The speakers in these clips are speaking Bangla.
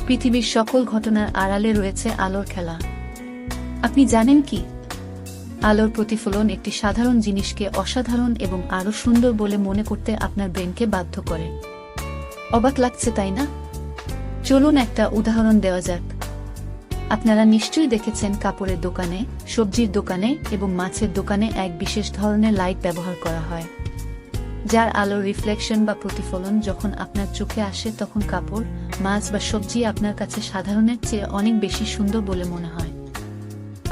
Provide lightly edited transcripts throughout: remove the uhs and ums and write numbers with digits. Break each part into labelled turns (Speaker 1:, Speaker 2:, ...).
Speaker 1: পৃথিবীর সকল ঘটনার আড়ালে রয়েছে আলোর খেলা। আপনি জানেন কি, আলোর প্রতিফলন একটি সাধারণ জিনিসকে অসাধারণ এবং আরও সুন্দর বলে মনে করতে আপনার ব্রেনকে বাধ্য করে। অবাক লাগছে, তাই না? চলুন একটা উদাহরণ দেওয়া যাক। আপনারা নিশ্চয়ই দেখেছেন কাপড়ের দোকানে, সবজির দোকানে এবং মাছের দোকানে এক বিশেষ ধরনের লাইট ব্যবহার করা হয়, যার আলোর রিফ্লেকশন বা প্রতিফলন যখন আপনার চোখে আসে তখন কাপড়, মাছ বা সবজি আপনার কাছে সাধারণের চেয়ে অনেক বেশি সুন্দর বলে মনে হয়।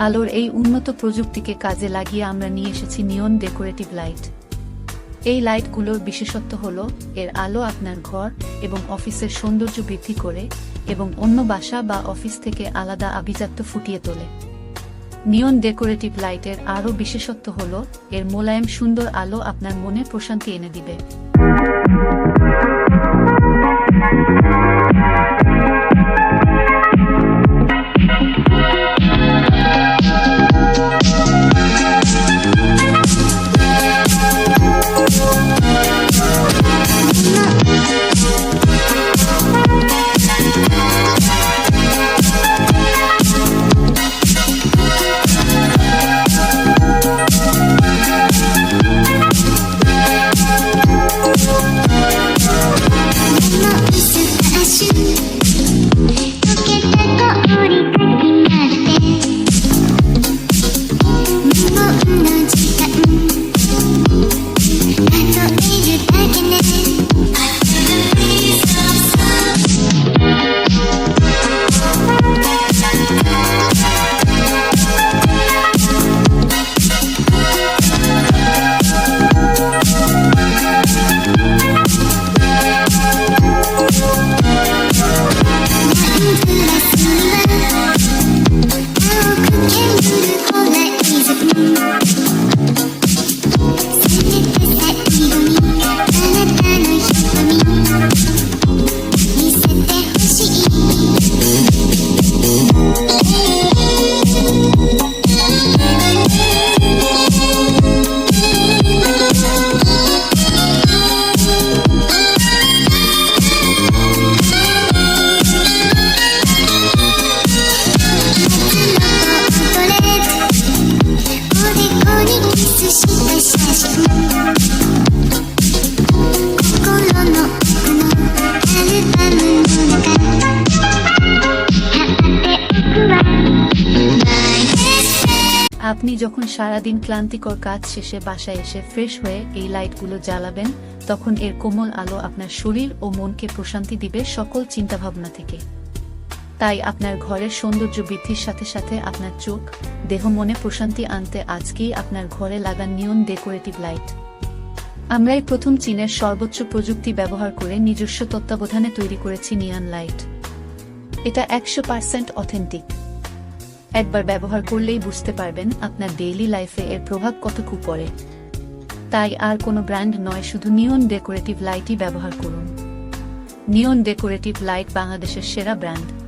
Speaker 1: আলোর এই উন্নত প্রযুক্তিকে কাজে লাগিয়ে আমরা নিয়ে এসেছি নিয়ন ডেকোরেটিভ লাইট। এই লাইটগুলোর বিশেষত্ব হল এর আলো আপনার ঘর এবং অফিসের সৌন্দর্য বৃদ্ধি করে এবং অন্য বাসা বা অফিস থেকে আলাদা আভিজাত্য ফুটিয়ে তোলে। নিয়ন ডেকোরেটিভ লাইটের আরও বিশেষত্ব হল এর মোলায়েম সুন্দর আলো আপনার মনে প্রশান্তি এনে দিবে। আপনি যখন সারাদিন ক্লান্তিকর কাজ শেষে বাসায় এসে ফ্রেশ হয়ে এই লাইটগুলো জ্বালাবেন, তখন এর কোমল আলো আপনার শরীর ও মনকে প্রশান্তি দিবে সকল চিন্তাভাবনা থেকে। তাই আপনার ঘরের সৌন্দর্য বৃদ্ধির সাথে সাথে আপনার চোখ, দেহ, মনে প্রশান্তি আনতে আজকেই আপনার ঘরে লাগান নিয়ন ডেকোরেটিভ লাইট। আমরাই প্রথম চীনের সর্বোচ্চ প্রযুক্তি ব্যবহার করে নিজস্ব তত্ত্বাবধানে তৈরি করেছি নিয়ন লাইট। এটা 100% অথেন্টিক। একবার ব্যবহার করলেই বুঝতে পারবেন আপনার ডেইলি লাইফে এর প্রভাব কতটুকু পড়ে। তাই আর কোনো ব্র্যান্ড নয়, শুধু নিয়ন ডেকোরেটিভ লাইটই ব্যবহার করুন। নিয়ন ডেকোরেটিভ লাইট বাংলাদেশের সেরা ব্র্যান্ড।